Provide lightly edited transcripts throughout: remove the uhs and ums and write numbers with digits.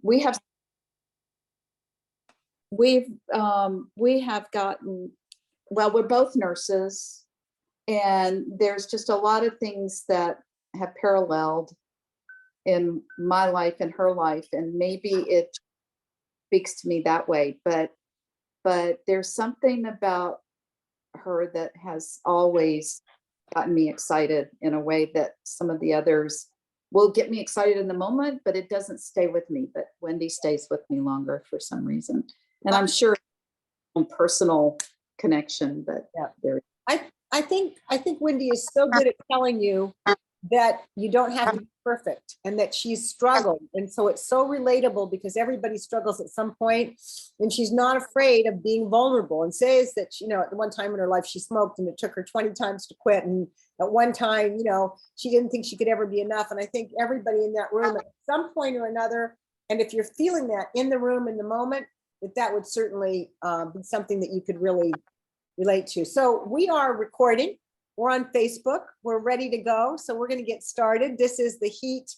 we have we have gotten, well, we're both nurses, and there's just a lot of things that have paralleled in my life and her life, and maybe it speaks to me that way, but there's something about her that has always gotten me excited in a way that some of the others will get me excited in the moment, but it doesn't stay with me. But Wendy stays with me longer for some reason, and I'm sure personal connection, but Yeah. there. I think Wendy is so good at telling you that you don't have to be perfect and that she's struggled. And so it's so relatable because everybody struggles at some point, and she's not afraid of being vulnerable and says that, you know, at one time in her life she smoked and it took her 20 times to quit. And at one time, you know, she didn't think she could ever be enough. And I think everybody in that room at some point or another, and if you're feeling that in the room in the moment, that would certainly be something that you could really relate to. So we are recording. We're on Facebook. We're ready to go. So we're going to get started. This is the HEAT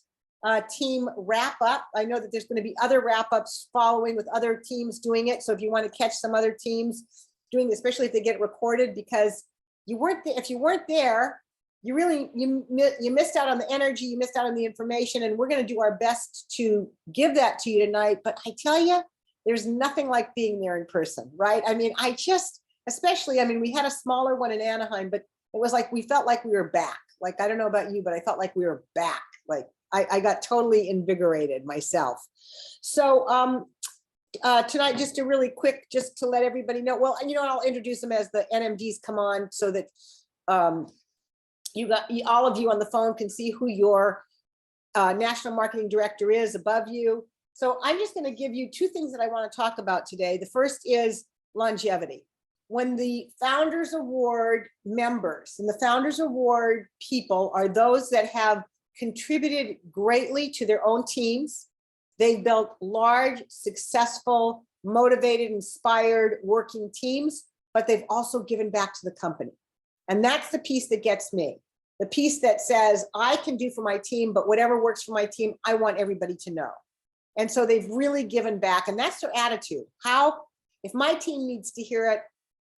team wrap up. I know that there's going to be other wrap ups following with other teams doing it. So if you want to catch some other teams doing it, especially if they get recorded, because you weren't there, if you weren't there, you really, you missed out on the energy, you missed out on the information, and we're going to do our best to give that to you tonight. But I tell you, there's nothing like being there in person, right? I mean, especially, I mean, we had a smaller one in Anaheim, but it was like, we felt like we were back. Like, I don't know about you, but I felt like we were back. Like I got totally invigorated myself. So tonight, just a really quick, just to let everybody know, well, you know, I'll introduce them as the NMDs come on so that all of you on the phone can see who your National Marketing Director is above you. So I'm just going to give you two things that I want to talk about today. The first is longevity. When the Founders Award members and the Founders Award people are those that have contributed greatly to their own teams, they've built large, successful, motivated, inspired working teams, but they've also given back to the company. And that's the piece that gets me. The piece that says, I can do for my team, but whatever works for my team, I want everybody to know. And so they've really given back, and that's their attitude. If my team needs to hear it,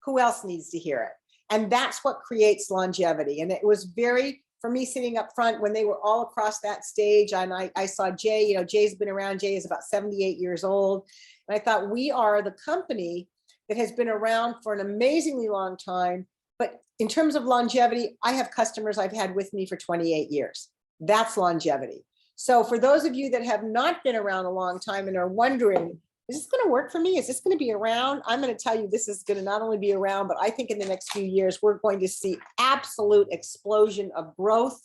who else needs to hear it? And that's what creates longevity. And it was very, for me, sitting up front when they were all across that stage, and I saw Jay, you know, Jay's been around, Jay is about 78 years old. And I thought, we are the company that has been around for an amazingly long time. But in terms of longevity, I have customers I've had with me for 28 years. That's longevity. So for those of you that have not been around a long time and are wondering, is this going to work for me? Is this going to be around? I'm going to tell you, this is going to not only be around, but I think in the next few years, we're going to see absolute explosion of growth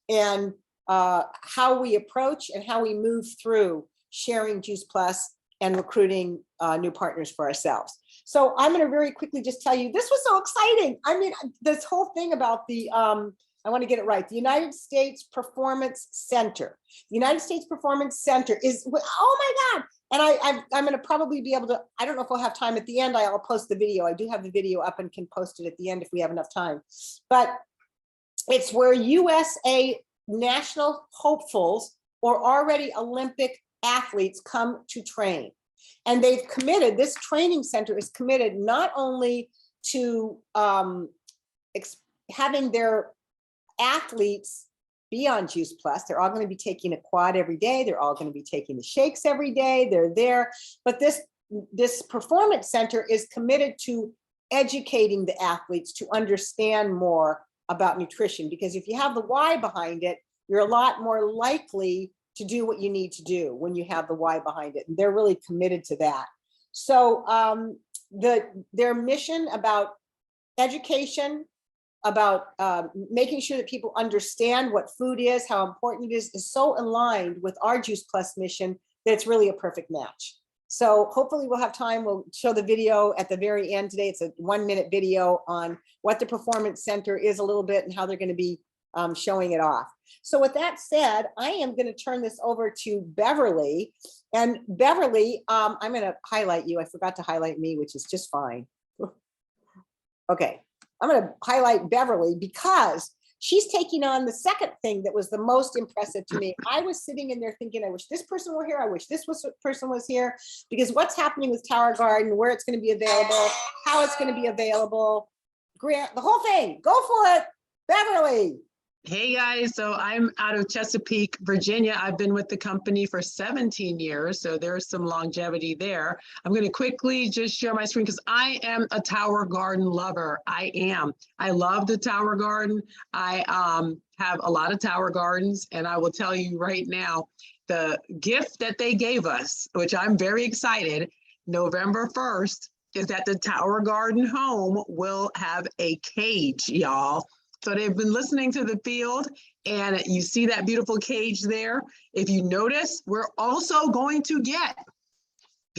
and how we approach and how we move through sharing Juice Plus and recruiting new partners for ourselves. So I'm going to very quickly just tell you, this was so exciting. I mean, this whole thing about the, I want to get it right. The United States Performance Center. The United States Performance Center is, oh my God. And I'm going to probably be able to, I don't know if we'll have time at the end. I'll post the video. I do have the video up and can post it at the end if we have enough time. But it's where USA national hopefuls or already Olympic athletes come to train. And they've committed, this training center is committed not only to having their athletes be on Juice Plus. They're all going to be taking a quad every day. They're all going to be taking the shakes every day. They're there. But this performance center is committed to educating the athletes to understand more about nutrition, because if you have the why behind it, you're a lot more likely to do what you need to do when you have the why behind it. And they're really committed to that. So their mission about education, about making sure that people understand what food is, how important it is so aligned with our Juice Plus mission that it's really a perfect match. So hopefully we'll have time. We'll show the video at the very end today. It's a 1-minute video on what the Performance Center is a little bit and how they're going to be showing it off. So with that said, I am going to turn this over to Beverly. And Beverly, I'm going to highlight you. I forgot to highlight me, which is just fine. Okay. I'm going to highlight Beverly because she's taking on the second thing that was the most impressive to me. I was sitting in there thinking, I wish this person were here. I wish person was here, because what's happening with Tower Garden, where it's going to be available, how it's going to be available, grant, the whole thing. Go for it, Beverly. Hey guys, so I'm out of Chesapeake, Virginia. I've been with the company for 17 years, so there's some longevity there. I'm going to quickly just share my screen because I am a Tower Garden lover. I am. I love the Tower Garden. I have a lot of Tower Gardens, and I will tell you right now, the gift that they gave us, which I'm very excited, November 1st, is that the Tower Garden home will have a cage, y'all. So they've been listening to the field, and you see that beautiful cage there. If you notice, we're also going to get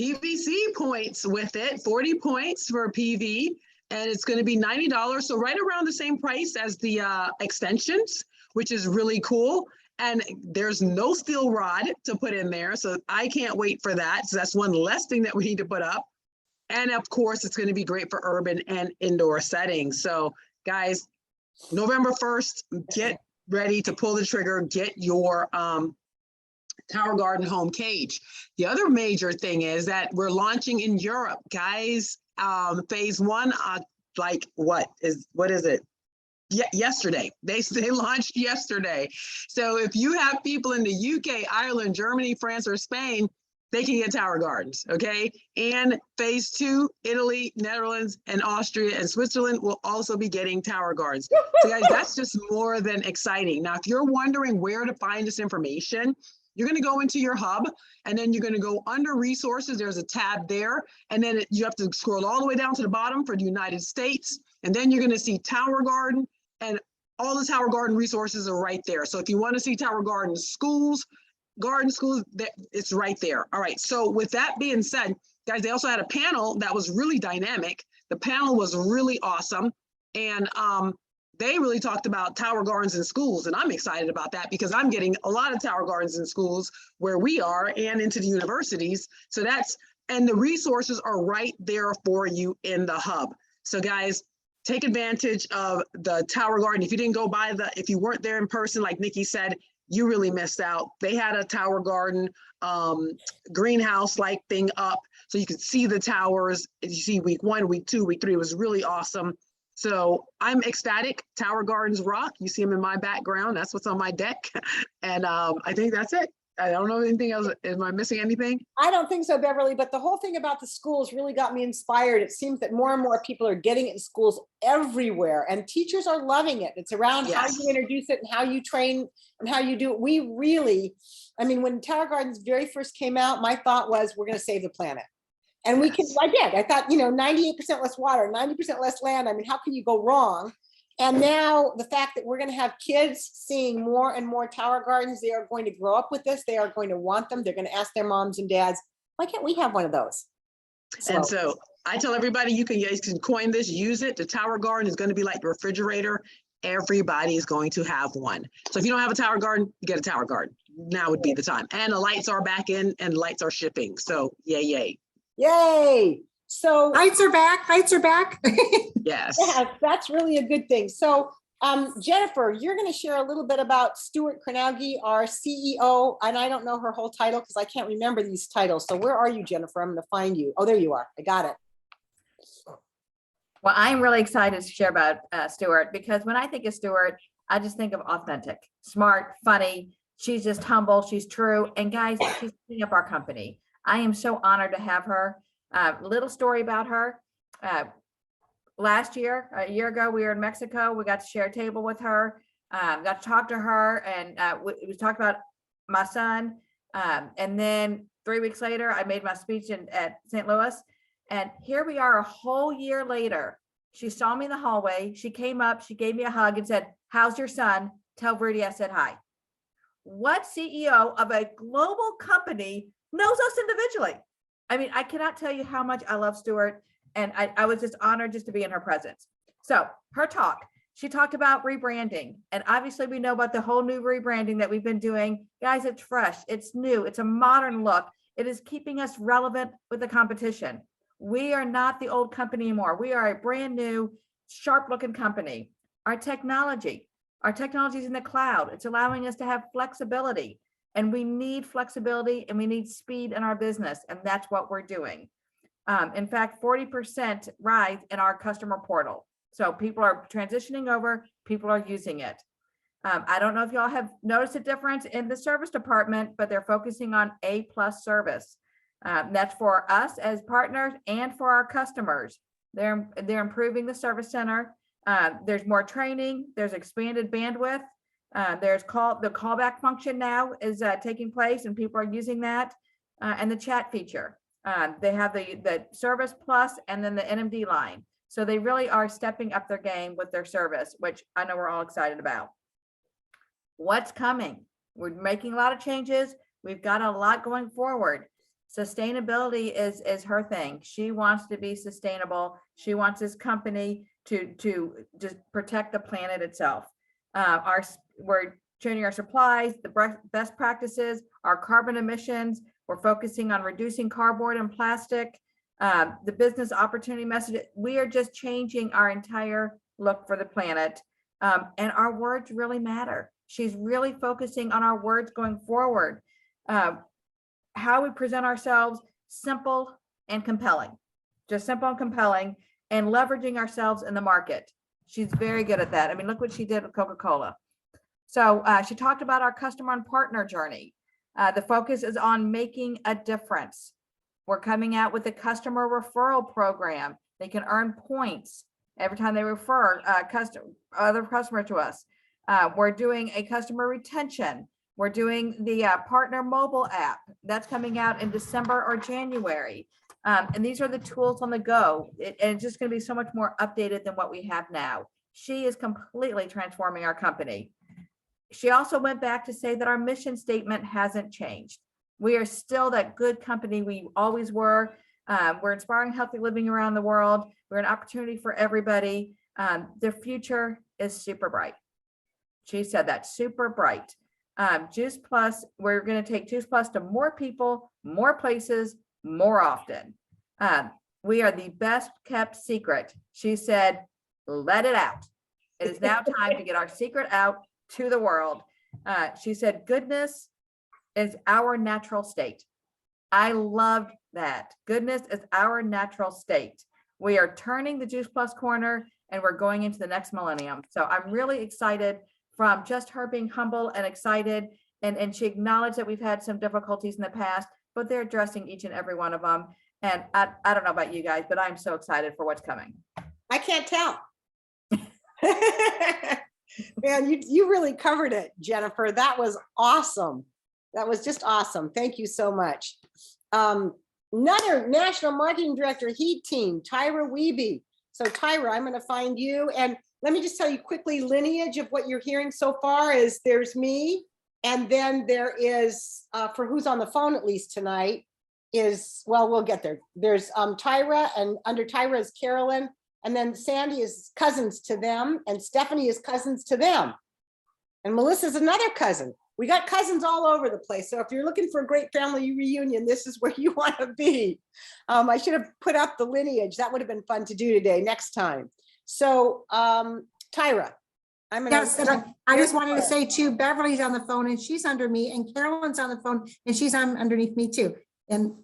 PVC points with it, 40 points for PV, and it's going to be $90. So right around the same price as the extensions, which is really cool. And there's no steel rod to put in there. So I can't wait for that. So that's one less thing that we need to put up. And of course, it's going to be great for urban and indoor settings. So guys, November 1st, get ready to pull the trigger, get your Tower Garden home cage. The other major thing is that we're launching in Europe, guys. Phase 1, what is it? Yesterday. They launched yesterday. So if you have people in the UK, Ireland, Germany, France, or Spain, they can get Tower Gardens, okay? And phase 2, Italy, Netherlands, and Austria and Switzerland will also be getting Tower Gardens. So guys, that's just more than exciting. Now, if you're wondering where to find this information, you're gonna go into your hub, and then you're gonna go under resources, there's a tab there, and then you have to scroll all the way down to the bottom for the United States, and then you're gonna see Tower Garden, and all the Tower Garden resources are right there. So if you wanna see Tower Garden schools, garden schools, it's right there. All right, so with that being said, guys, they also had a panel that was really dynamic. The panel was really awesome, and they really talked about Tower Gardens in schools, and I'm excited about that because I'm getting a lot of Tower Gardens in schools where we are and into the universities. So and the resources are right there for you in the hub. So guys, take advantage of the Tower Garden. If you didn't go by if you weren't there in person, like Nikki said, you really missed out. They had a Tower Garden greenhouse-like thing up so you could see the towers. You see week 1, week 2, week 3, it was really awesome. So I'm ecstatic. Tower Gardens rock. You see them in my background. That's what's on my deck. And I think that's it. I don't know anything else. Am I missing anything? I don't think so, Beverly, but the whole thing about the schools really got me inspired. It seems that more and more people are getting it in schools everywhere, and teachers are loving it. It's around how you introduce it and how you train and how you do it. We really, I mean, when Tower Gardens very first came out, my thought was, we're going to save the planet. And we can, I thought, 98% less water, 90% less land. I mean, how can you go wrong? And now the fact that we're going to have kids seeing more and more Tower Gardens, they are going to grow up with this. They are going to want them. They're going to ask their moms and dads, why can't we have one of those? And so I tell everybody, you can coin this, use it. The Tower Garden is going to be like the refrigerator. Everybody is going to have one. So if you don't have a Tower Garden, you get a Tower Garden. Now would be the time. And the lights are back in and lights are shipping. So yay, yay. Yay. So lights are back. Lights are back. Yes. Yeah, that's really a good thing. So Jennifer, you're going to share a little bit about Stuart Kronauge, our CEO, and I don't know her whole title because I can't remember these titles. So where are you, Jennifer? I'm going to find you. Oh, there you are. I got it. Well, I'm really excited to share about Stuart, because when I think of Stuart, I just think of authentic, smart, funny. She's just humble. She's true. And guys, she's setting up our company. I am so honored to have her. Little story about her. Last year, a year ago, we were in Mexico. We got to share a table with her, got to talk to her, and we talked about my son. And then 3 weeks later, I made my speech at St. Louis. And here we are a whole year later. She saw me in the hallway. She came up, she gave me a hug and said, "How's your son? Tell Rudy I said hi." What CEO of a global company knows us individually? I mean, I cannot tell you how much I love Stuart, and I was just honored just to be in her presence. So her talk, she talked about rebranding, and obviously we know about the whole new rebranding that we've been doing. Guys, it's fresh, it's new, it's a modern look. It is keeping us relevant with the competition. We are not the old company anymore. We are a brand new, sharp looking company. Our technology, Our technology is in the cloud. It's allowing us to have flexibility, and we need flexibility and we need speed in our business. And that's what we're doing. In fact, 40% rise in our customer portal. So people are transitioning over, people are using it. I don't know if y'all have noticed a difference in the service department, but they're focusing on A+ service. That's for us as partners and for our customers. They're improving the service center. There's more training. There's expanded bandwidth. The callback function now is taking place, and people are using that, and the chat feature. They have the Service Plus and then the NMD line. So they really are stepping up their game with their service, which I know we're all excited about. What's coming? We're making a lot of changes. We've got a lot going forward. Sustainability is her thing. She wants to be sustainable. She wants this company to just protect the planet itself. We're training our supplies, the best practices, our carbon emissions. We're focusing on reducing cardboard and plastic, the business opportunity message. We are just changing our entire look for the planet. And our words really matter. She's really focusing on our words going forward. How we present ourselves, simple and compelling, just simple and compelling, and leveraging ourselves in the market. She's very good at that. I mean, look what she did with Coca-Cola. So she talked about our customer and partner journey. The focus is on making a difference. We're coming out with a customer referral program. They can earn points every time they refer other customers to us. We're doing a customer retention. We're doing the partner mobile app that's coming out in December or January. And these are the tools on the go. And it's just going to be so much more updated than what we have now. She is completely transforming our company. She also went back to say that our mission statement hasn't changed. We are still that good company we always were. We're inspiring healthy living around the world. We're an opportunity for everybody. The future is super bright. She said that, super bright. Juice Plus, we're going to take Juice Plus to more people, more places, more often. We are the best kept secret. She said, let it out. It is now time to get our secret out to the world. She said, goodness is our natural state. I loved that. Goodness is our natural state. We are turning the Juice Plus corner and we're going into the next millennium. So I'm really excited from just her being humble and excited. And she acknowledged that we've had some difficulties in the past, but they're addressing each and every one of them. And I don't know about you guys, but I'm so excited for what's coming. I can't tell. Man, you really covered it, Jennifer. That was awesome. That was just awesome. Thank you so much. Another National Marketing Director, HEAT team, Tyra Wiebe. So Tyra, I'm going to find you. And let me just tell you quickly, lineage of what you're hearing so far is there's me. And then there is, for who's on the phone at least tonight, is, well, we'll get there. There's Tyra, and under Tyra is Carolyn. And then Sandy is cousins to them, and Stephanie is cousins to them. And Melissa's another cousin. We got cousins all over the place. So if you're looking for a great family reunion, this is where you want to be. I should have put up the lineage. That would have been fun to do today, next time. So Tyra, I'm gonna. Yes, and I just wanted to say too, Beverly's on the phone and she's under me, and Carolyn's on the phone and she's underneath me too. And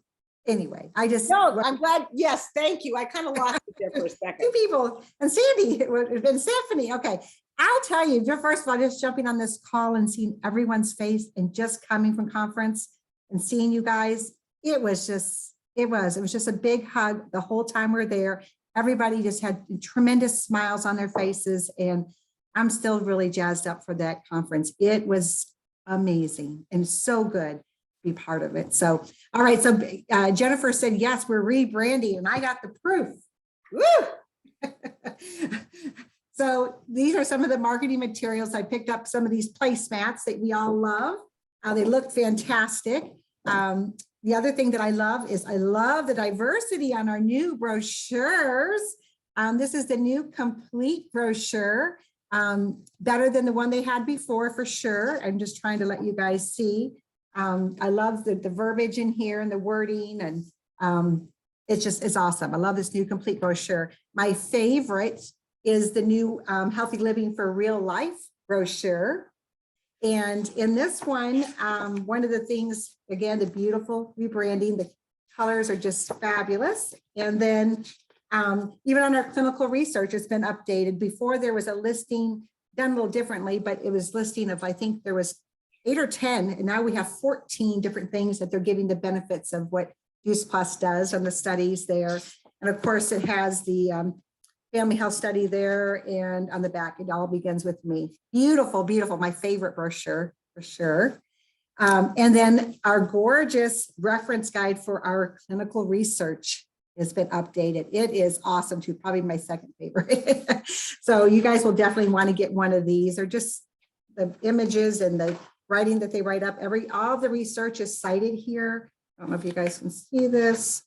anyway, I just. No, I'm glad. Yes, thank you. I kind of lost it there for a second. Two people, and Sandy and Stephanie. Okay, I'll tell you, first of all, just jumping on this call and seeing everyone's face and just coming from conference and seeing you guys, it was just a big hug the whole time we're there. Everybody just had tremendous smiles on their faces, and I'm still really jazzed up for that conference. It was amazing and so good to be part of it. So, all right. So Jennifer said, yes, we're rebranding, and I got the proof. Woo! So these are some of the marketing materials. I picked up some of these placemats that we all love. They look fantastic. The other thing that I love is I love the diversity on our new brochures. This is the new complete brochure, better than the one they had before for sure. I'm just trying to let you guys see. I love the verbiage in here and the wording, and it's awesome. I love this new complete brochure. My favorite is the new Healthy Living for Real Life brochure. And in this one, one of the things, again, the beautiful rebranding, the colors are just fabulous. And then even on our clinical research, it's been updated. Before there was a listing done a little differently, but it was listing of, I think there was 8 or 10, and now we have 14 different things that they're giving the benefits of what Juice Plus does on the studies there. And of course, it has the family health study there, and on the back, it all begins with me. Beautiful, beautiful, my favorite brochure for sure. And then our gorgeous reference guide for our clinical research has been updated. It is awesome too, probably my second favorite. So you guys will definitely want to get one of these, or just the images and the writing that they write up. All of the research is cited here. I don't know if you guys can see this.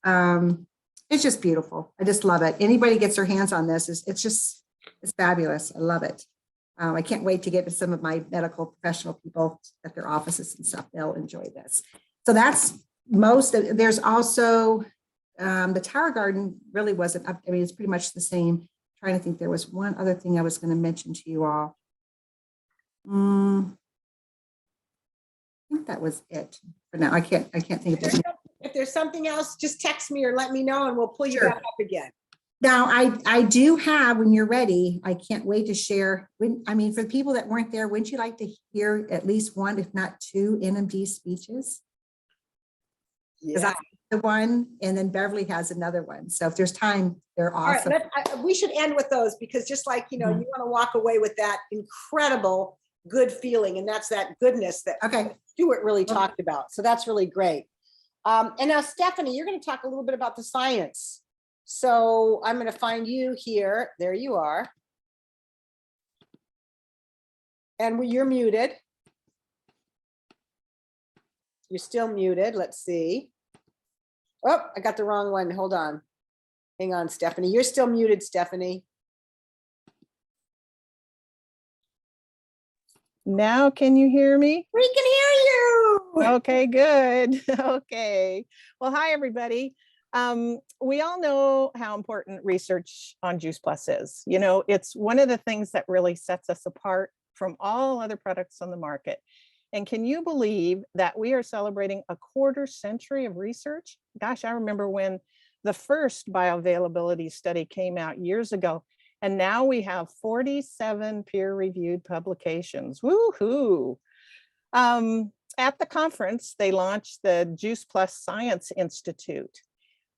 It's just beautiful. I just love it. Anybody gets their hands on this, it's fabulous. I love it. I can't wait to get to some of my medical professional people at their offices and stuff. They'll enjoy this. So that's there's also the Tower Garden really wasn't up. I mean, it's pretty much the same. I'm trying to think, there was one other thing I was going to mention to you all. I think that was it for now. I can't think of it. If there's something else, just text me or let me know and we'll pull you Sure. back up again. Now, I do have, when you're ready, I can't wait to share. I mean, for the people that weren't there, wouldn't you like to hear at least one, if not two, NMD speeches? Because Yeah. the one, and then Beverly has another one. So if there's time, they're All right, awesome. we should end with those, because just like, you Mhm. want to walk away with that incredible good feeling, and that's that goodness that Okay. Stuart really talked about. So that's really great. And now, Stephanie, you're going to talk a little bit about the science. So I'm going to find you here. There you are. And you're muted. You're still muted. Let's see. Oh, I got the wrong one. Hold on. Hang on, Stephanie. You're still muted, Stephanie. Now, can you hear me? We can hear you. Okay, good. Okay. Well, hi, everybody. We all know how important research on Juice Plus is. It's one of the things that really sets us apart from all other products on the market. And can you believe that we are celebrating a quarter century of research? Gosh, I remember when the first bioavailability study came out years ago. And now we have 47 peer-reviewed publications. Woohoo! At the conference, they launched the Juice Plus Science Institute.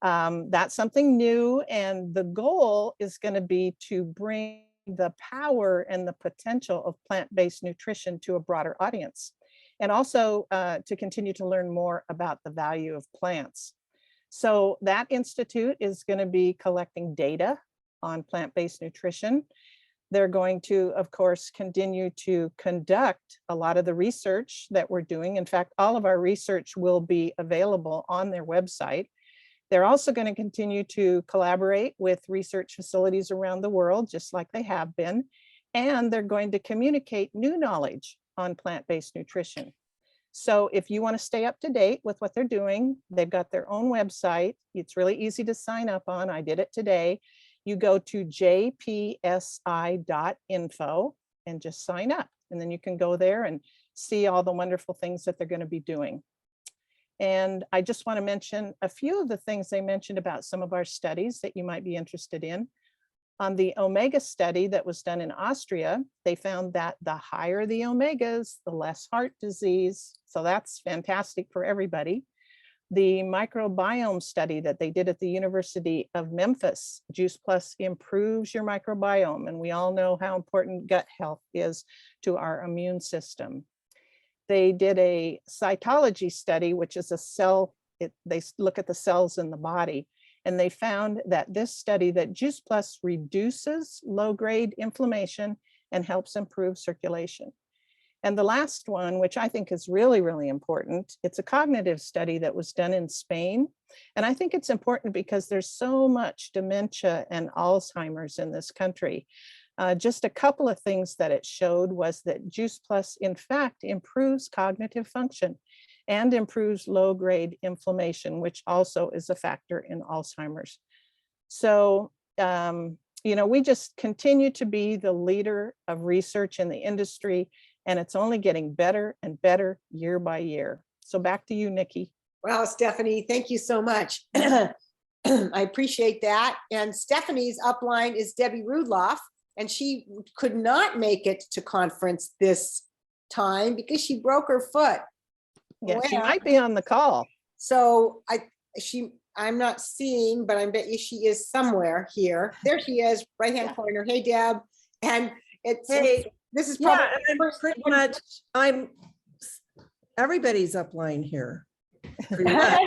That's something new, and the goal is going to be to bring the power and the potential of plant-based nutrition to a broader audience, and also to continue to learn more about the value of plants. So that institute is going to be collecting data on plant-based nutrition. They're going to, of course, continue to conduct a lot of the research that we're doing. In fact, all of our research will be available on their website. They're also going to continue to collaborate with research facilities around the world, just like they have been. And they're going to communicate new knowledge on plant-based nutrition. So if you want to stay up to date with what they're doing, they've got their own website. It's really easy to sign up on. I did it today. You go to jpsi.info and just sign up. And then you can go there and see all the wonderful things that they're going to be doing. And I just want to mention a few of the things they mentioned about some of our studies that you might be interested in. On the omega study that was done in Austria, they found that the higher the omegas, the less heart disease. So that's fantastic for everybody. The microbiome study that they did at the University of Memphis, Juice Plus improves your microbiome. And we all know how important gut health is to our immune system. They did a cytology study, which is a cell, they look at the cells in the body. And they found that this study that Juice Plus reduces low-grade inflammation and helps improve circulation. And the last one, which I think is really, really important, it's a cognitive study that was done in Spain. And I think it's important because there's so much dementia and Alzheimer's in this country. Just a couple of things that it showed was that Juice Plus, in fact, improves cognitive function and improves low-grade inflammation, which also is a factor in Alzheimer's. So we just continue to be the leader of research in the industry, and it's only getting better and better year by year. So back to you, Nikki. Wow, Stephanie, thank you so much. I appreciate that. And Stephanie's upline is Debbie Rudloff, and she could not make it to conference this time because she broke her foot. Yeah, she Well, might be on the call. So I'm not seeing, but I bet you she is somewhere here. There she is, right-hand corner. Hey, Deb. And it's, Hey, this is yeah, probably. and pretty much, everybody's upline here. pretty much.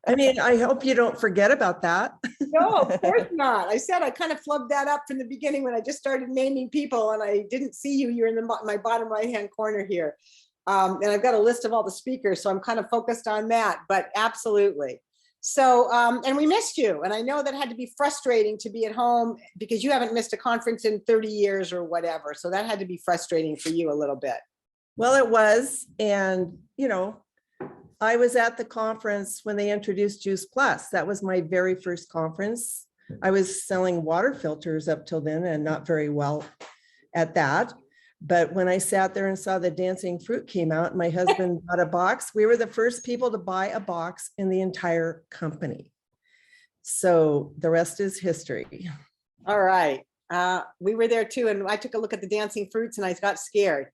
I mean, I hope you don't forget about that. No, of course not. I said I kind of flubbed that up from the beginning when I just started naming people and I didn't see you. You're in my bottom right-hand corner here. And I've got a list of all the speakers, so I'm kind of focused on that, but absolutely. So, and we missed you. And I know that had to be frustrating to be at home because you haven't missed a conference in 30 years or whatever. So that had to be frustrating for you a little bit. Well, it was, and I was at the conference when they introduced Juice Plus. That was my very first conference. I was selling water filters up till then and not very well at that. But when I sat there and saw the dancing fruit came out, my husband bought a box. We were the first people to buy a box in the entire company. So the rest is history. All right. We were there too. And I took a look at the dancing fruits and I got scared.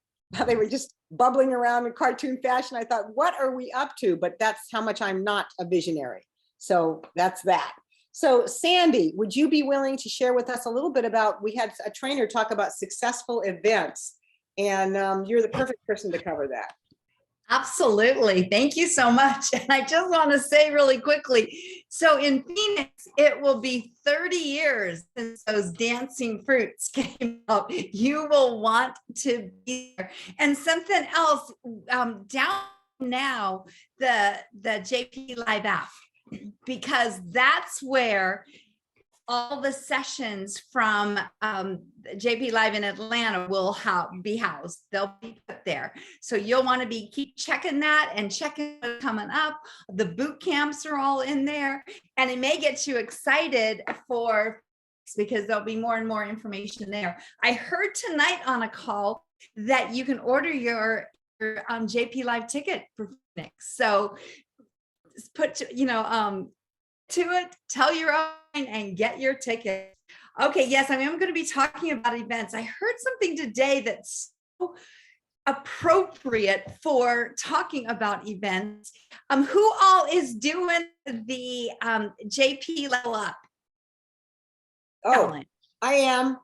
They were just bubbling around in cartoon fashion. I thought, what are we up to? But that's how much I'm not a visionary. So that's that. So Sandy, would you be willing to share with us a little bit about, we had a trainer talk about successful events, and you're the perfect person to cover that. Absolutely. Thank you so much. And I just want to say really quickly, so in Phoenix, it will be 30 years since those dancing fruits came out. You will want to be there. And something else, down now, the JP Live app, because that's where all the sessions from JP Live in Atlanta will be housed. They'll be put there. So you'll want to keep checking that and checking what's coming up. The boot camps are all in there, and it may get you excited for, because there'll be more and more information there. I heard tonight on a call that you can order your JP Live ticket for Phoenix. So put, to it, tell your own and get your ticket. Okay, yes, I am going to be talking about events. I heard something today that's so appropriate for talking about events. Who all is doing the JP Level Up? Oh, I am.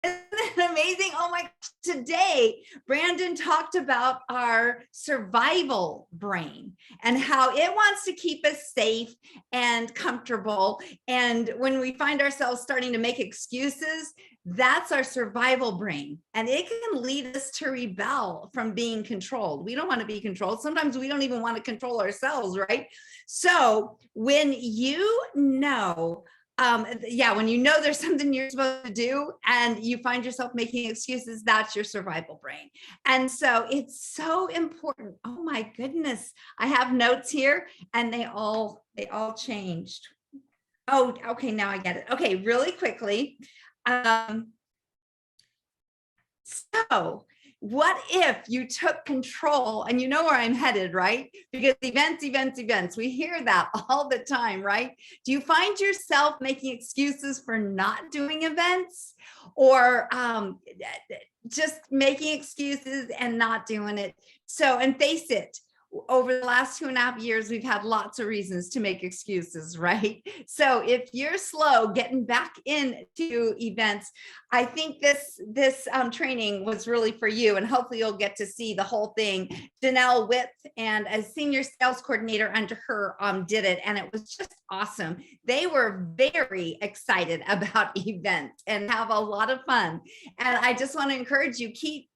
Isn't that amazing? Oh my gosh. Today, Brandon talked about our survival brain and how it wants to keep us safe and comfortable. And when we find ourselves starting to make excuses, that's our survival brain. And it can lead us to rebel from being controlled. We don't want to be controlled. Sometimes we don't even want to control ourselves, right? So when you know, when you know there's something you're supposed to do and you find yourself making excuses, that's your survival brain. And so it's so important. Oh my goodness. I have notes here and they all changed. Oh, okay. Now I get it. Okay. Really quickly. So what if you took control, and you know where I'm headed, right? Because events, we hear that all the time, right? Do you find yourself making excuses for not doing events, or just making excuses and not doing it? So, and face it, over the last 2.5 years, we've had lots of reasons to make excuses, right? So if you're slow getting back into events, I think this training was really for you, and hopefully you'll get to see the whole thing. Janelle Witt, and a senior sales coordinator under her, did it, and it was just awesome. They were very excited about events and have a lot of fun. And I just want to encourage you, keep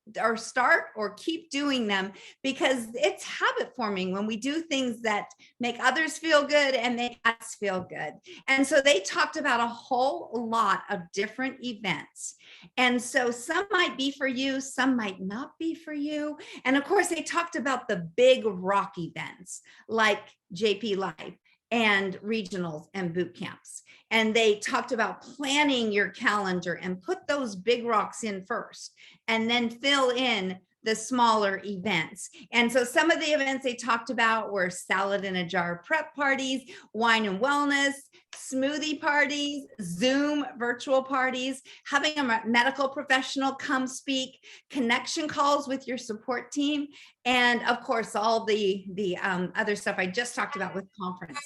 doing them, because it's habit forming when we do things that make others feel good and make us feel good. And so they talked about a whole lot of different events. And so some might be for you, some might not be for you. And of course, they talked about the big rock events like JP Live. and regionals and boot camps. And they talked about planning your calendar and put those big rocks in first, and then fill in the smaller events. And so some of the events they talked about were salad in a jar prep parties, wine and wellness, smoothie parties, Zoom virtual parties, having a medical professional come speak, connection calls with your support team, and of course, all the other stuff I just talked about with conference.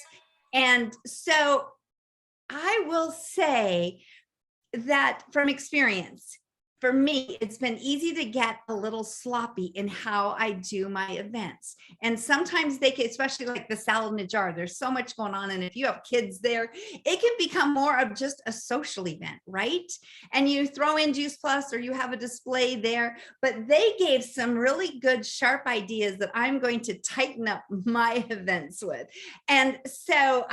And so I will say that from experience, for me, it's been easy to get a little sloppy in how I do my events. And sometimes they can, especially like the salad in a jar, there's so much going on. And if you have kids there, it can become more of just a social event, right? And you throw in Juice Plus or you have a display there, but they gave some really good, sharp ideas that I'm going to tighten up my events with. And so,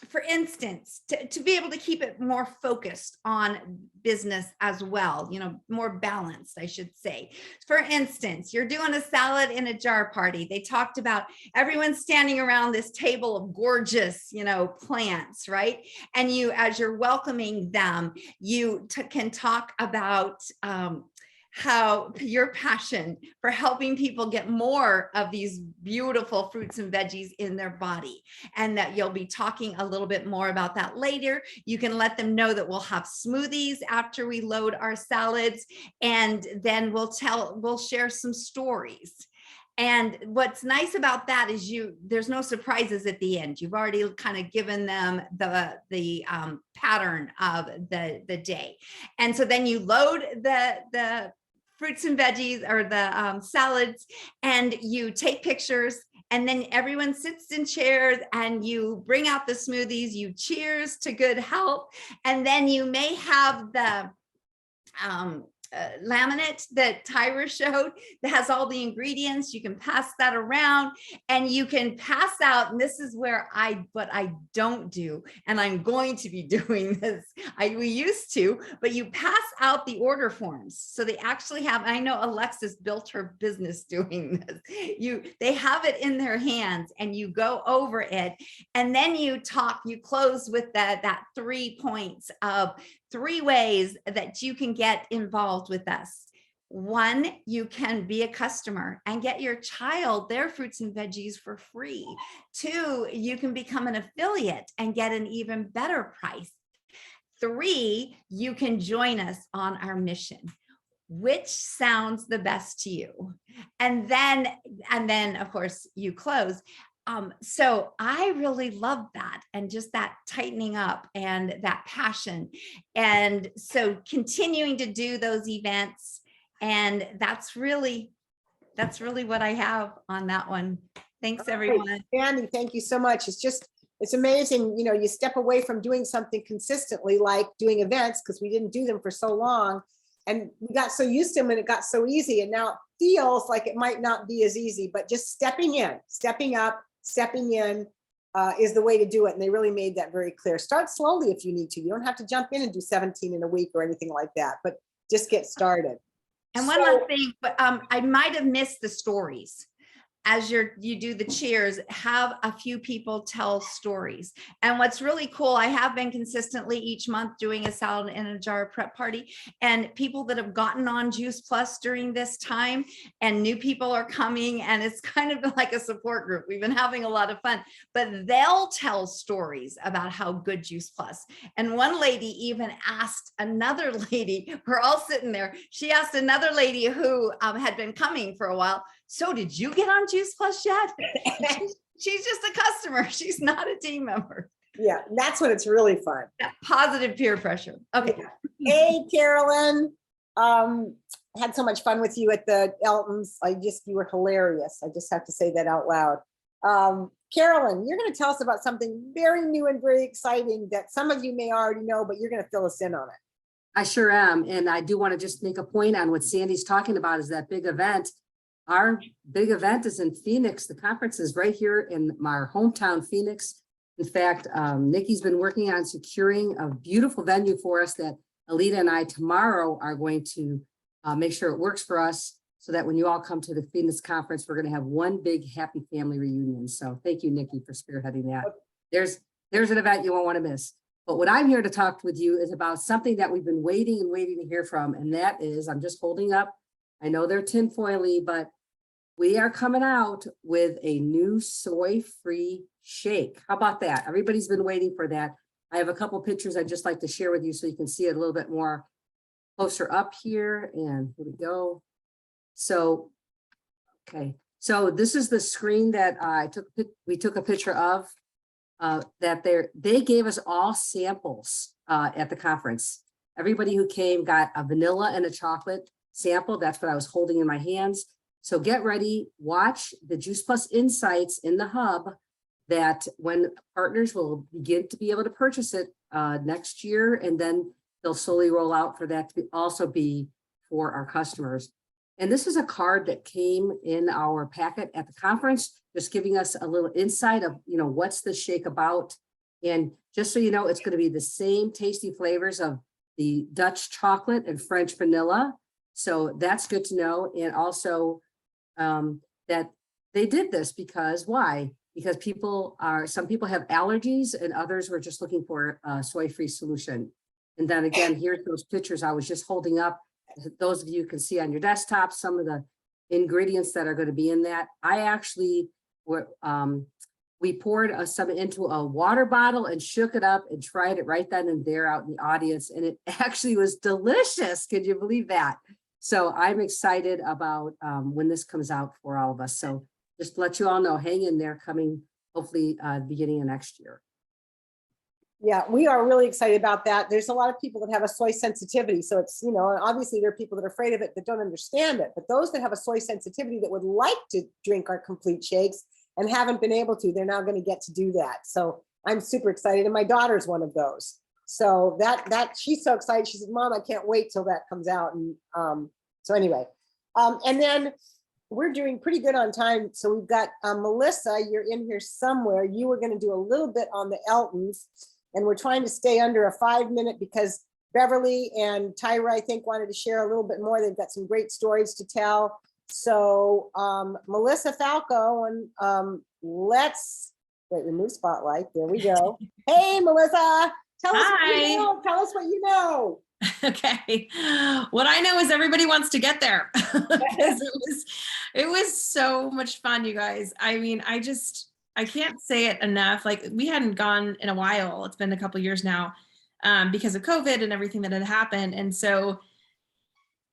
for instance, to be able to keep it more focused on business as well, you know, more balanced, I should say. For instance, you're doing a salad in a jar party. They talked about everyone standing around this table of gorgeous, you know, plants, right? And you, as you're welcoming them, you can talk about how your passion for helping people get more of these beautiful fruits and veggies in their body, and that you'll be talking a little bit more about that later. You can let them know that we'll have smoothies after we load our salads, and then we'll share some stories. And what's nice about that is there's no surprises at the end. You've already kind of given them the pattern of the day. And so then you load the fruits and veggies or the salads, and you take pictures, and then everyone sits in chairs and you bring out the smoothies, you cheers to good health. And then you may have the laminate that Tyra showed that has all the ingredients. You can pass that around, and you can pass out, and this is where what I don't do, and I'm going to be doing this. We used to, but you pass out the order forms. So they actually have, I know Alexis built her business doing this. They have it in their hands, and you go over it, and then you close with that 3 points of 3 ways that you can get involved with us. 1, you can be a customer and get your child their fruits and veggies for free. 2, you can become an affiliate and get an even better price. 3, you can join us on our mission. Which sounds the best to you? And then of course you close. So I really love that, and just that tightening up and that passion. And so continuing to do those events, and that's really what I have on that one. Thanks, everyone. Andy, thank you so much. It's amazing, you know, you step away from doing something consistently, like doing events, because we didn't do them for so long, and we got so used to them and it got so easy, and now it feels like it might not be as easy, but just stepping up, stepping in is the way to do it. And they really made that very clear. Start slowly if you need to. You don't have to jump in and do 17 in a week or anything like that, but just get started. And one last thing, but I might have missed the stories. As you do the cheers, have a few people tell stories. And what's really cool, I have been consistently each month doing a salad in a jar prep party, and people that have gotten on Juice Plus during this time, and new people are coming, and it's kind of like a support group. We've been having a lot of fun, but they'll tell stories about how good Juice Plus. And one lady even asked another lady, we're all sitting there, she asked another lady who had been coming for a while, so did you get on Juice Plus yet? She's just a customer. She's not a team member. Yeah, that's when it's really fun. That positive peer pressure. Okay. Hey, Carolyn. Had so much fun with you at the Eltons. You were hilarious. I just have to say that out loud. Carolyn, you're going to tell us about something very new and very exciting that some of you may already know, but you're going to fill us in on it. I sure am. And I do want to just make a point on what Sandy's talking about, is that big event. Our big event is in Phoenix. The conference is right here in our hometown, Phoenix. In fact, Nikki's been working on securing a beautiful venue for us that Alita and I tomorrow are going to make sure it works for us, so that when you all come to the Phoenix conference, we're going to have one big happy family reunion. So thank you, Nikki, for spearheading that. there's an event you won't want to miss. But what I'm here to talk with you is about something that we've been waiting to hear from, and that is, I'm just holding up, I know they're tinfoily, but we are coming out with a new soy-free shake. How about that? Everybody's been waiting for that. I have a couple pictures I'd just like to share with you so you can see it a little bit more closer up here, and here we go. So, okay, so this is the screen that we took a picture of. That they gave us all samples at the conference. Everybody who came got a vanilla and a chocolate sample. That's what I was holding in my hands. So get ready, watch the Juice Plus Insights in the hub, that when partners will begin to be able to purchase it next year, and then they'll slowly roll out for that to also be for our customers. And this is a card that came in our packet at the conference, just giving us a little insight of, what's the shake about. And just so you know, it's going to be the same tasty flavors of the Dutch chocolate and French vanilla. So that's good to know. And also that they did this because why? Because some people have allergies and others were just looking for a soy-free solution. And then again, here's those pictures I was just holding up. Those of you can see on your desktop some of the ingredients that are going to be in that. I actually we poured some into a water bottle and shook it up and tried it right then and there out in the audience, and it actually was delicious. Could you believe that? So I'm excited about when this comes out for all of us. So just to let you all know, hang in there, coming hopefully beginning of next year. Yeah, we are really excited about that. There's a lot of people that have a soy sensitivity. So it's, obviously there are people that are afraid of it that don't understand it. But those that have a soy sensitivity that would like to drink our complete shakes and haven't been able to, they're now going to get to do that. So I'm super excited. And my daughter's one of those. So that she's so excited. She said, Mom, I can't wait till that comes out. And so anyway, and then we're doing pretty good on time. So we've got Melissa, you're in here somewhere. You were going to do a little bit on the Eltons. And we're trying to stay under a 5-minute because Beverly and Tyra, I think, wanted to share a little bit more. They've got some great stories to tell. So Melissa Falco, and let's remove spotlight. There we go. Hey, Melissa, tell us what you know. Tell us what you know. Okay. What I know is everybody wants to get there. It was so much fun, you guys. I mean, I can't say it enough. Like, we hadn't gone in a while. It's been a couple of years now because of COVID and everything that had happened. And so,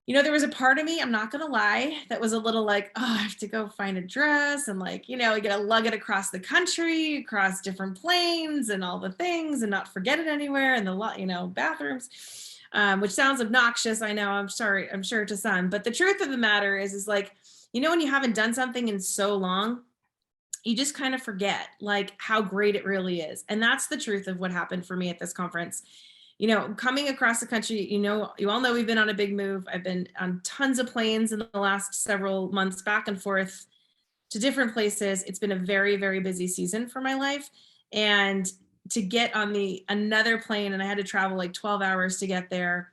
there was a part of me, I'm not going to lie, that was a little like, oh, I have to go find a dress and I got to lug it across the country, across different planes and all the things and not forget it anywhere in the, bathrooms, which sounds obnoxious. I know, I'm sorry. I'm sure to some, but the truth of the matter is like, when you haven't done something in so long, you just kind of forget like how great it really is. And that's the truth of what happened for me at this conference. Coming across the country, you all know we've been on a big move. I've been on tons of planes in the last several months back and forth to different places. It's been a very, very busy season for my life. And to get on another plane, and I had to travel like 12 hours to get there.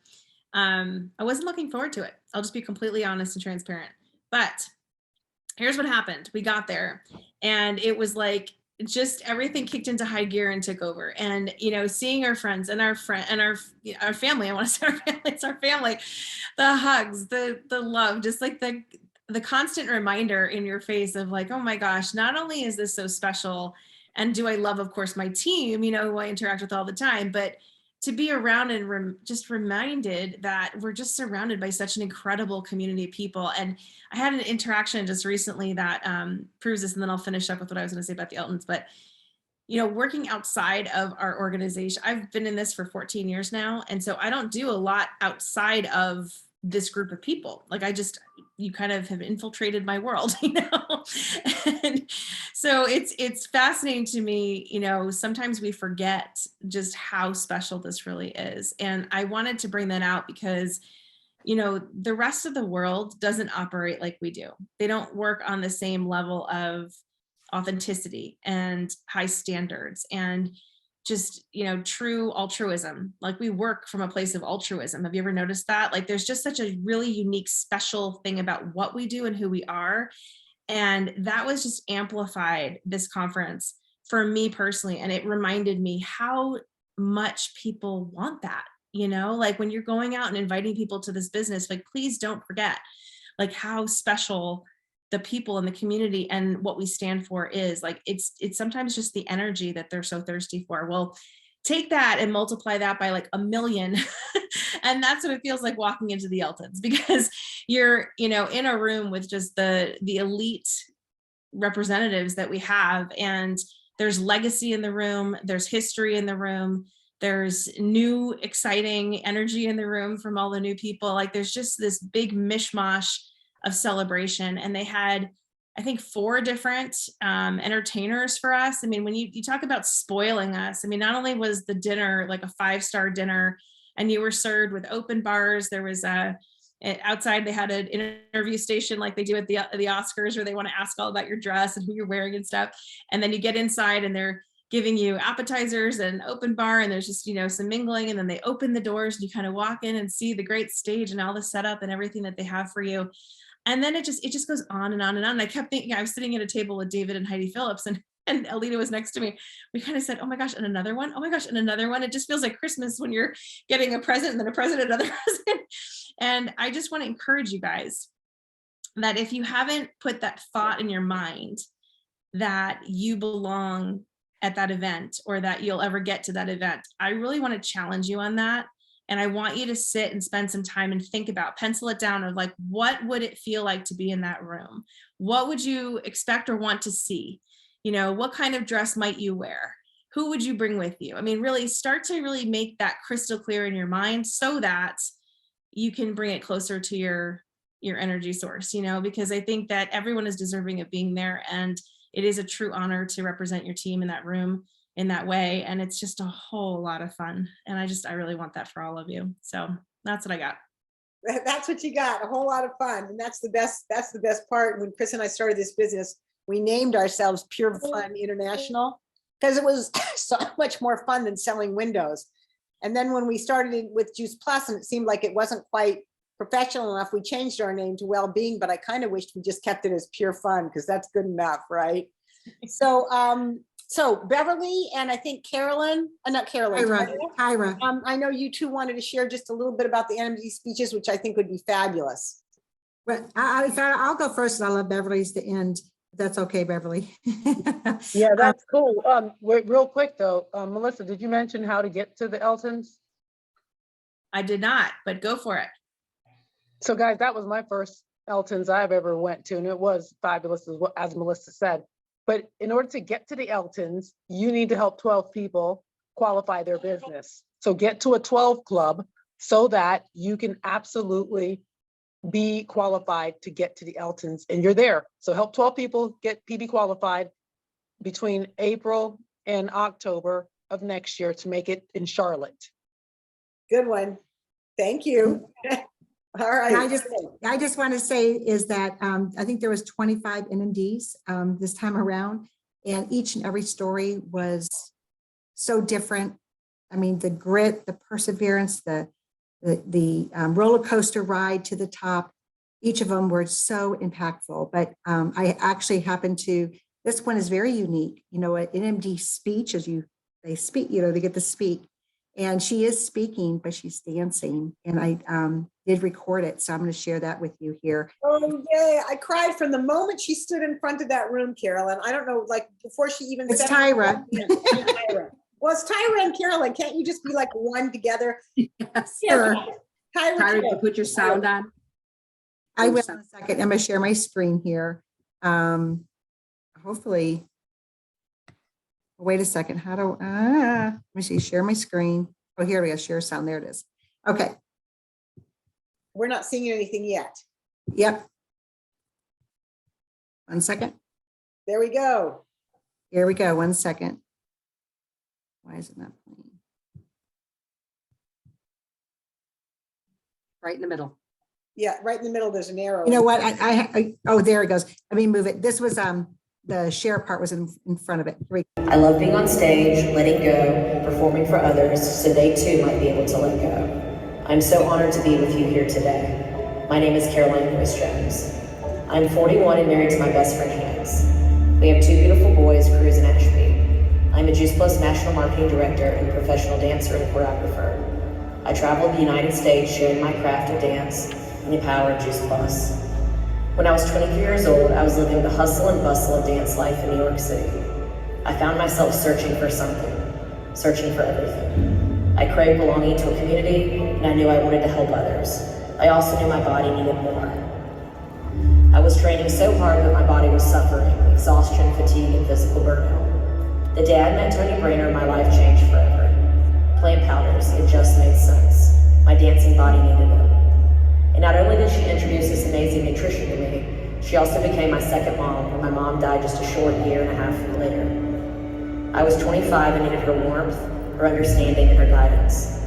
I wasn't looking forward to it. I'll just be completely honest and transparent. But here's what happened. We got there and it was like, just everything kicked into high gear and took over. And, seeing our friends and our family, I want to say our family, it's our family, the hugs, the love, just like the constant reminder in your face of like, oh my gosh, not only is this so special, and do I love, of course, my team, who I interact with all the time, but to be around and just reminded that we're just surrounded by such an incredible community of people. And I had an interaction just recently that proves this, and then I'll finish up with what I was going to say about the Eltons. But, working outside of our organization, I've been in this for 14 years now. And so I don't do a lot outside of this group of people. Like you kind of have infiltrated my world, And so it's fascinating to me, sometimes we forget just how special this really is. And I wanted to bring that out because, the rest of the world doesn't operate like we do. They don't work on the same level of authenticity and high standards and just, true altruism. Like, we work from a place of altruism. Have you ever noticed that? Like, there's just such a really unique, special thing about what we do and who we are. And that was just amplified this conference for me personally. And it reminded me how much people want that, you know, like when you're going out and inviting people to this business, like, please don't forget like how special the people in the community and what we stand for is. Like, it's sometimes just the energy that they're so thirsty for. Well, take that and multiply that by like 1 million. And that's what it feels like walking into the Eltons, because you're, you know, in a room with just the elite representatives that we have. And there's legacy in the room. There's history in the room. There's new, exciting energy in the room from all the new people. Like, there's just this big mishmash of celebration. And they had, I think, 4 different entertainers for us. I mean, when you talk about spoiling us, I mean, not only was the dinner like a 5-star dinner, and you were served with open bars, there was outside they had an interview station like they do at the Oscars, where they want to ask all about your dress and who you're wearing and stuff. And then you get inside and they're giving you appetizers and open bar, and there's just, you know, some mingling, and then they open the doors and you kind of walk in and see the great stage and all the setup and everything that they have for you. And then it just goes on and on and on. And I kept thinking, I was sitting at a table with David and Heidi Phillips, and Alita was next to me. We kind of said, oh my gosh, and another one. Oh my gosh, and another one. It just feels like Christmas when you're getting a present and then a present, another present. And I just want to encourage you guys that if you haven't put that thought in your mind that you belong at that event, or that you'll ever get to that event, I really want to challenge you on that. And I want you to sit and spend some time and think about, pencil it down of like, what would it feel like to be in that room? What would you expect or want to see? You know, what kind of dress might you wear? Who would you bring with you? I mean, really start to really make that crystal clear in your mind, so that you can bring it closer to your energy source, you know, because I think that everyone is deserving of being there. And it is a true honor to represent your team in that room in that way. And it's just a whole lot of fun. And I really want that for all of you. So that's what I got. That's what you got, a whole lot of fun. And that's the best part. When Chris and I started this business, we named ourselves Pure Fun International, because it was so much more fun than selling windows. And then when we started it with Juice Plus, and it seemed like it wasn't quite professional enough, we changed our name to Wellbeing, but I kind of wished we just kept it as Pure Fun, because that's good enough, right? So, so Beverly and I think Carolyn, not Carolyn, Tyra. I know you two wanted to share just a little bit about the NMD speeches, which I think would be fabulous. But I'll go first. I love Beverly's to end. That's okay, Beverly. Yeah, that's cool. Wait, real quick though, Melissa, did you mention how to get to the Eltons? I did not, but go for it. So guys, that was my first Eltons I've ever went to, and it was fabulous as Melissa said. But in order to get to the Eltons, you need to help 12 people qualify their business. So get to a 12 club so that you can absolutely be qualified to get to the Eltons, and you're there. So help 12 people get PB qualified between April and October of next year to make it in Charlotte. Good one. Thank you. All right. I just want to say is that I think there was 25 NMDs this time around, and each and every story was so different. I mean, the grit, the perseverance, the roller coaster ride to the top, each of them were so impactful. But I actually happened to, this one is very unique. You know, an NMD speech, they speak, you know, they get to speak. And she is speaking, but she's dancing. And I did record it. So I'm going to share that with you here. Oh, yeah. I cried from the moment she stood in front of that room, Carolyn. I don't know, like before she even It's said Tyra. Tyra. Well, it's Tyra and Carolyn. Can't you just be like one together? Yes. Sure. Tyra, you put your sound on. I will in a second. I'm going to share my screen here. Hopefully. Wait a second. How do let me see, share my screen. Oh, here we go. Share sound. There it is. Okay. We're not seeing anything yet. Yep. 1 second. There we go. Here we go. 1 second. Why is it not playing? Right in the middle. Yeah, right in the middle, there's an arrow. You know what? Oh, there it goes. Let me move it. This was the share part was in front of it. Here we go. I love being on stage, letting go, performing for others, so they too might be able to let go. I'm so honored to be with you here today. My name is Caroline Lewis Jones. I'm 41 and married to my best friend, Hans. We have 2 beautiful boys, Cruz and Ashby. I'm a Juice Plus National Marketing Director and professional dancer and choreographer. I travel the United States sharing my craft of dance and the power of Juice Plus. When I was 23 years old, I was living the hustle and bustle of dance life in New York City. I found myself searching for something, searching for everything. I craved belonging to a community, and I knew I wanted to help others. I also knew my body needed more. I was training so hard that my body was suffering, exhaustion, fatigue, and physical burnout. The day I met Tony Brainerd, my life changed forever. Plant powders, it just made sense. My dancing body needed it. And not only did she introduce this amazing nutrition to me, she also became my second mom when my mom died just a short year and a half later. I was 25 and needed her warmth, her understanding, and her guidance.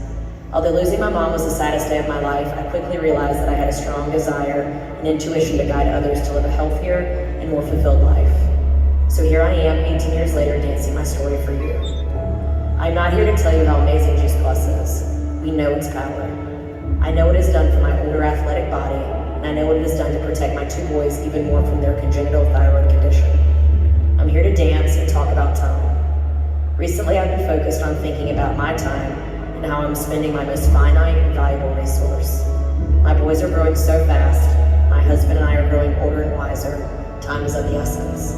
Although losing my mom was the saddest day of my life, I quickly realized that I had a strong desire and intuition to guide others to live a healthier and more fulfilled life. So here I am, 18 years later, dancing my story for you. I'm not here to tell you how amazing Juice Plus is. We know its power. I know what it has done for my older athletic body, and I know what it has done to protect my two boys even more from their congenital thyroid condition. I'm here to dance and talk about time. Recently, I've been focused on thinking about my time and how I'm spending my most finite and valuable resource. My boys are growing so fast. My husband and I are growing older and wiser. Time is of the essence.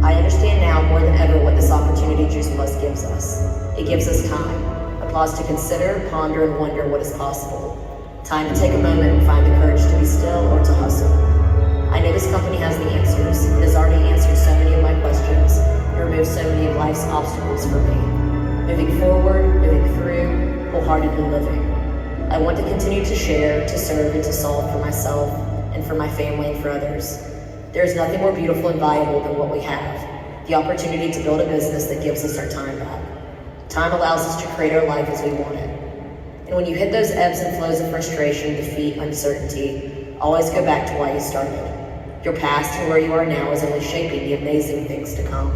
I understand now more than ever what this opportunity Juice Plus gives us. It gives us time, a pause to consider, ponder, and wonder what is possible. Time to take a moment and find the courage to be still or to hustle. I know this company has the answers. It has already answered so many of my questions and removed so many of life's obstacles for me. Moving forward, moving through, wholeheartedly living. I want to continue to share, to serve, and to solve for myself and for my family and for others. There is nothing more beautiful and valuable than what we have, the opportunity to build a business that gives us our time back. Time allows us to create our life as we want it. And when you hit those ebbs and flows of frustration, defeat, uncertainty, always go back to why you started. Your past and where you are now is only shaping the amazing things to come.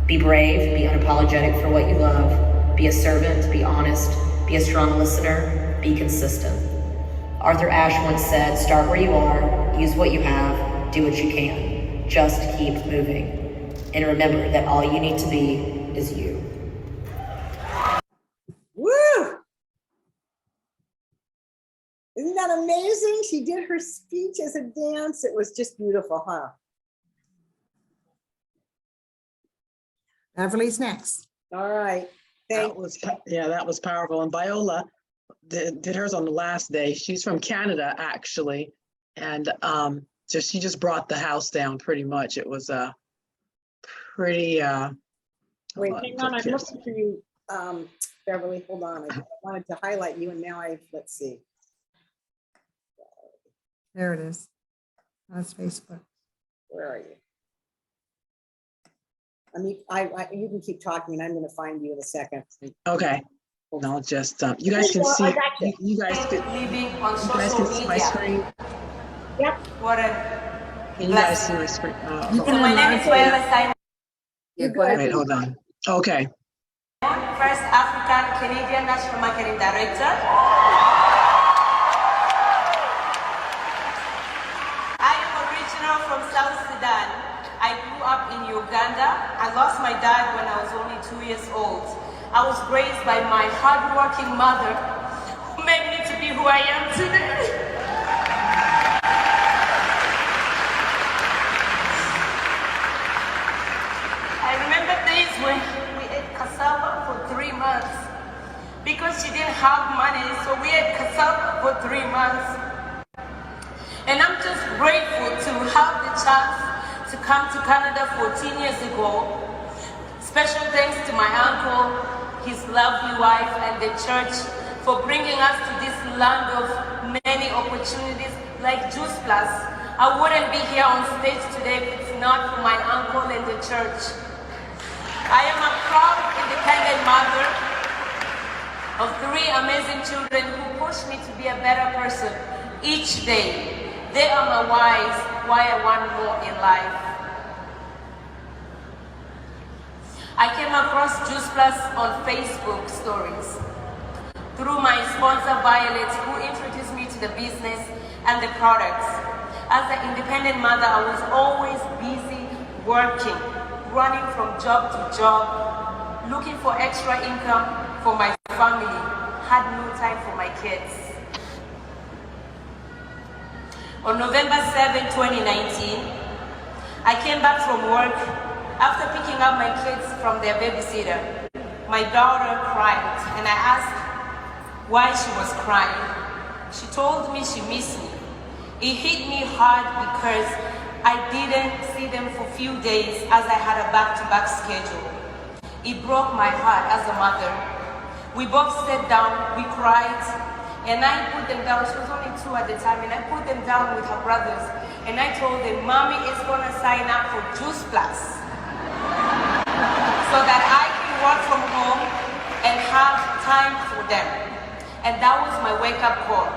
Be brave, be unapologetic for what you love, be a servant, be honest, be a strong listener, be consistent. Arthur Ashe once said, start where you are, use what you have, do what you can. Just keep moving. And remember that all you need to be is you. Woo! Isn't that amazing? She did her speech as a dance. It was just beautiful, huh? Beverly's next. All right. Thank That was powerful. And Viola did hers on the last day. She's from Canada, actually. And she just brought the house down pretty much. It was a pretty Wait, hang on. I'm looking for you, Beverly. Hold on. I wanted to highlight you, and now let's see. There it is. That's Facebook. Where are you? I mean, you can keep talking, and I'm going to find you in a second. okay. No, just you guys can see. You guys can see my screen. Yep. Can you guys see my screen? My name is Viola Simon. Yeah, go ahead. Wait, hold on. Okay. First African Canadian National Marketing Director. I am original from South Sudan. I grew up in Uganda. I lost my dad when I was only 2 years old. I was raised by my hardworking mother, who made me to be who I am today. I remember days when we ate cassava for 3 months because she didn't have money, so we ate cassava for 3 months. And I'm just grateful to have the chance to come to Canada 14 years ago. Special thanks to my uncle, his lovely wife, and the church for bringing us to this land of many opportunities like Juice Plus. I wouldn't be here on stage today if it's not for my uncle and the church. I am a proud, independent mother of 3 amazing children who push me to be a better person each day. They are my whys, why I want more in life. I came across Juice Plus on Facebook stories through my sponsor Violet, who introduced me to the business and the products. As an independent mother, I was always busy working, running from job to job, looking for extra income for my family, had no time for my kids. On November 7, 2019, I came back from work after picking up my kids from their babysitter. My daughter cried, and I asked why she was crying. She told me she missed me. It hit me hard because I didn't see them for a few days as I had a back-to-back schedule. It broke my heart as a mother. We both sat down, we cried, and I put them down. She was only 2 at the time, and I put them down with her brothers. And I told them, Mommy is gonna sign up for Juice Plus so that I can work from home and have time for them. And that was my wake-up call.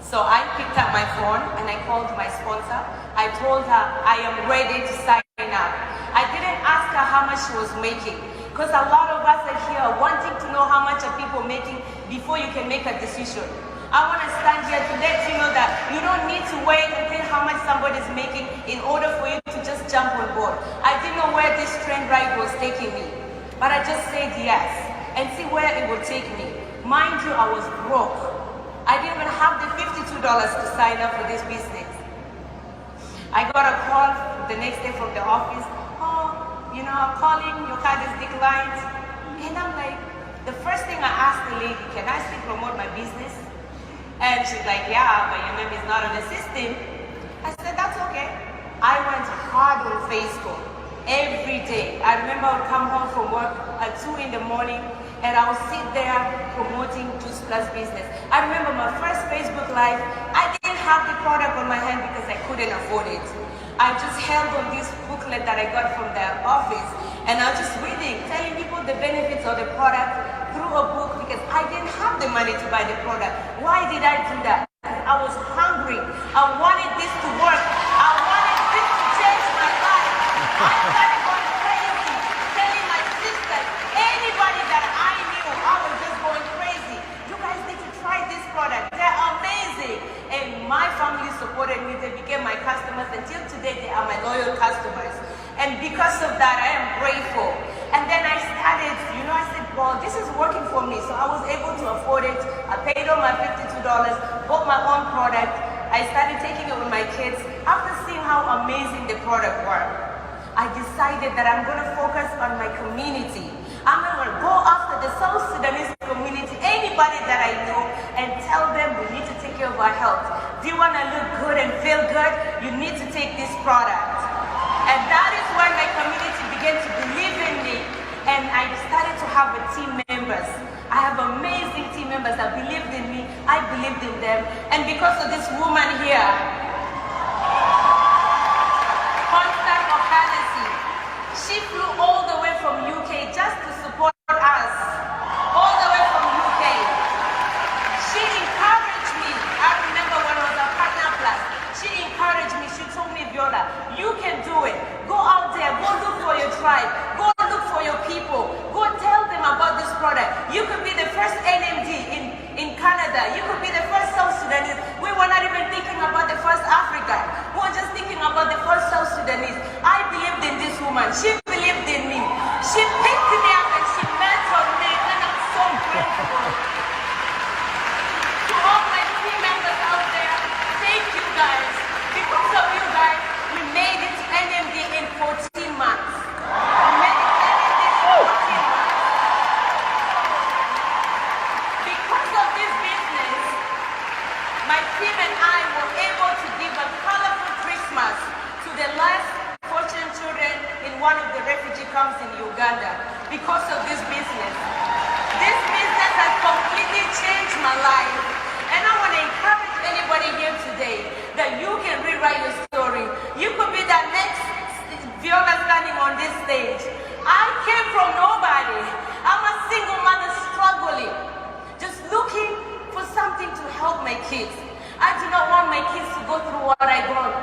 So I picked up my phone and I called my sponsor. I told her I am ready to sign up. I didn't ask her how much she was making, because a lot of us are here wanting to know how much are people making before you can make a decision. I want to stand here to let you know that you don't need to wait until how much somebody's making in order for you to just jump on board. I didn't know where this train ride was taking me, but I just said yes and see where it would take me. Mind you, I was broke. I didn't even have the $52 to sign up for this business. I got a call the next day from the office. Oh, you know, I'm calling, your card is declined. And I'm like, the first thing I asked the lady, can I still promote my business? And she's like, yeah, but your name is not on the system. I said, that's okay. I went hard on Facebook every day. I remember I would come home from work at 2 in the morning and I would sit there promoting Juice Plus business. I remember my first Facebook Live, I didn't have the product on my hand because I couldn't afford it. I just held on this booklet that I got from the office and I was just reading, telling people the benefits of the product through a book because I didn't have the money to buy the product. Why did I do that? I was hungry. I wanted this to work. I wanted this to change my life. I started going crazy, telling my sisters, anybody that I knew, I was just going crazy. You guys need to try this product. They're amazing. And my family supported me. They became my customers. Until today, they are my loyal customers. And because of that, I am grateful. And then I started, you know, I said, well, this is working for me. So I was able to afford it. I paid all my $52, bought my own product. I started taking it with my kids. After seeing how amazing the product was, I decided that I'm going to focus on my community. I'm going to go after the South Sudanese community, anybody that I know, and tell them we need to take care of our health. Do you want to look good and feel good? You need to take this product. And that is when my community began to believe in me, and I started to have a team members. I have amazing team members that believed in me. I believed in them. And because of this woman here, Constance O'Hannessy, she flew all the way from UK just to support us. All the way from UK. She encouraged me. I remember when I was at Partner Plus, she encouraged me. She told me, Viola, you can do it. Go out there, go look for your tribe. Go look for your people. Go tell them about this product. You could be the first NMD in Canada. You could be the first South Sudanese. We were not even thinking about the first African. We were just thinking about the first South Sudanese. I believed in this woman. She believed in me. She picked me up and she mentored me, and I'm so grateful. To all my team members out there, thank you guys. Because of you guys, we made it to NMD in 14 months. We made it to NMD in 14 months. Because of this business, my team and I were able to give a colorful Christmas to the less fortunate children in one of the refugee camps in Uganda. Because of this business. This business has completely changed my life. And I want to encourage anybody here today that you can rewrite your story. You could be that next Viola standing on this stage. I came from nobody. I'm a single mother struggling, just looking for something to help my kids. I do not want my kids to go through what I gone.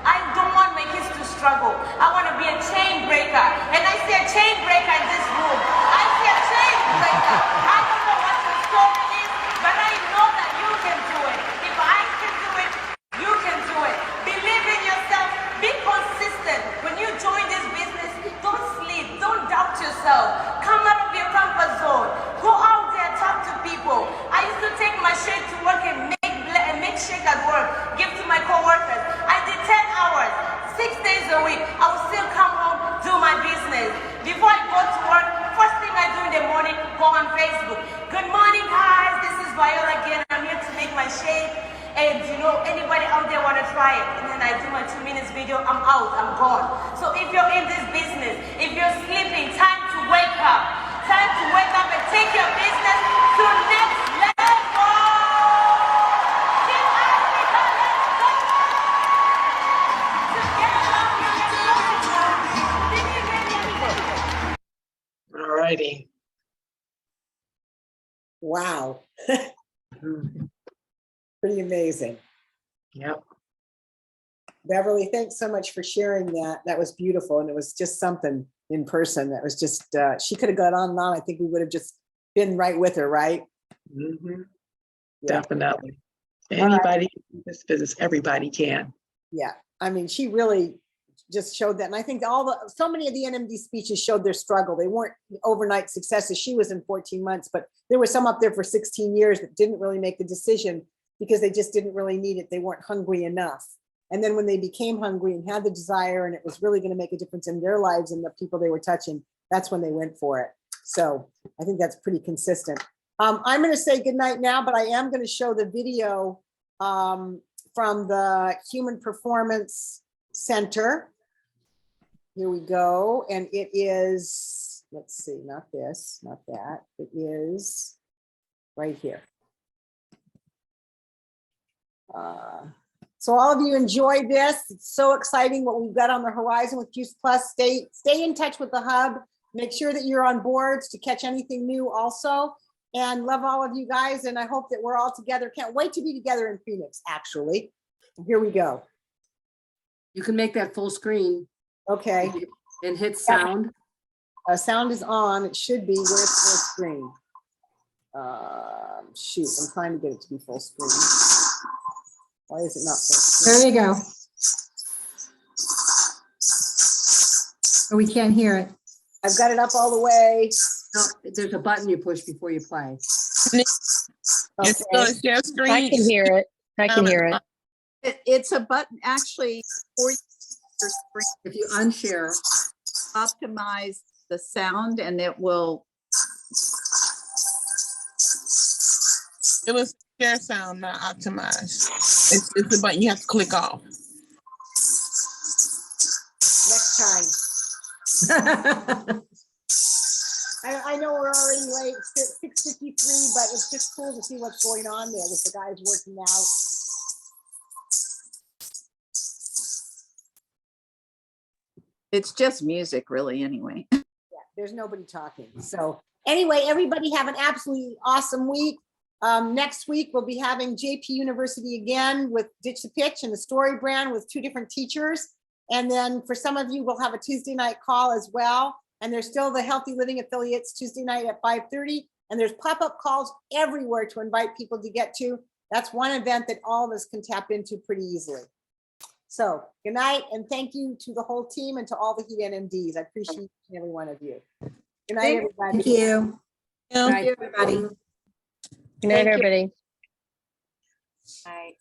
I don't want my kids to struggle. I want to be a chain breaker. And I see a chain breaker in this room. I see a chain breaker. I don't know what your story is, but I know that you can do it. If I can do it, you can do it. Believe in yourself. Be consistent. When you join this business, don't quiet, and then I do my 2 minutes video, I'm out, I'm gone. So if you're in this business, if you're sleeping, time to wake up. Time to wake up and take your business to next level. Team Africa, let's go. Together, we All righty. Wow. Pretty amazing. Yep. Beverly, thanks so much for sharing that. That was beautiful. And it was just something in person. That was just, she could have gone on and on. I think we would have just been right with her, right? Mhm. Yeah. Definitely. All right. Anybody in this business, everybody can. Yeah. I mean, she really just showed that. And I think so many of the NMD speeches showed their struggle. They weren't overnight successes. She was in 14 months, but there were some up there for 16 years that didn't really make the decision because they just didn't really need it. They weren't hungry enough. And then when they became hungry and had the desire and it was really going to make a difference in their lives and the people they were touching, that's when they went for it. So I think that's pretty consistent. I'm going to say goodnight now, but I am going to show the video from the Human Performance Center. Here we go. And it is, let's see, not this, not that. It is right here. So all of you enjoy this. It's so exciting what we've got on the horizon with Juice Plus. Stay in touch with the hub. Make sure that you're on boards to catch anything new also. And love all of you guys. And I hope that we're all together. Can't wait to be together in Phoenix, actually. Here we go. You can make that full screen. Okay. And hit sound. Sound is on. It should be. Where's full screen? Shoot, I'm trying to get it to be full screen. Why is it not full screen? There you go. Oh, we can't hear it. I've got it up all the way. No, there's a button you push before you play. Okay. I can hear it. I can hear it. It's a button actually for your screen. If you unshare, Optimize the sound and it will. It was share sound, not optimize. It's the button you have to click off. Next time. I know we're already late, it's 6:53, but it's just cool to see what's going on there with the guys working out. It's just music really anyway. Yeah, there's nobody talking. So anyway, everybody have an absolutely awesome week. Next week, we'll be having JP University again with Ditch the Pitch and the Story Brand with 2 different teachers. And then for some of you, we'll have a Tuesday night call as well. And there's still the Healthy Living Affiliates Tuesday night at 5:30. And there's pop-up calls everywhere to invite people to get to. That's one event that all of us can tap into pretty easily. So good night and thank you to the whole team and to all the HEAT NMDs. I appreciate each and every one of you. Good night, everybody. Thank you. Right. Everybody. Good night, everybody. Right.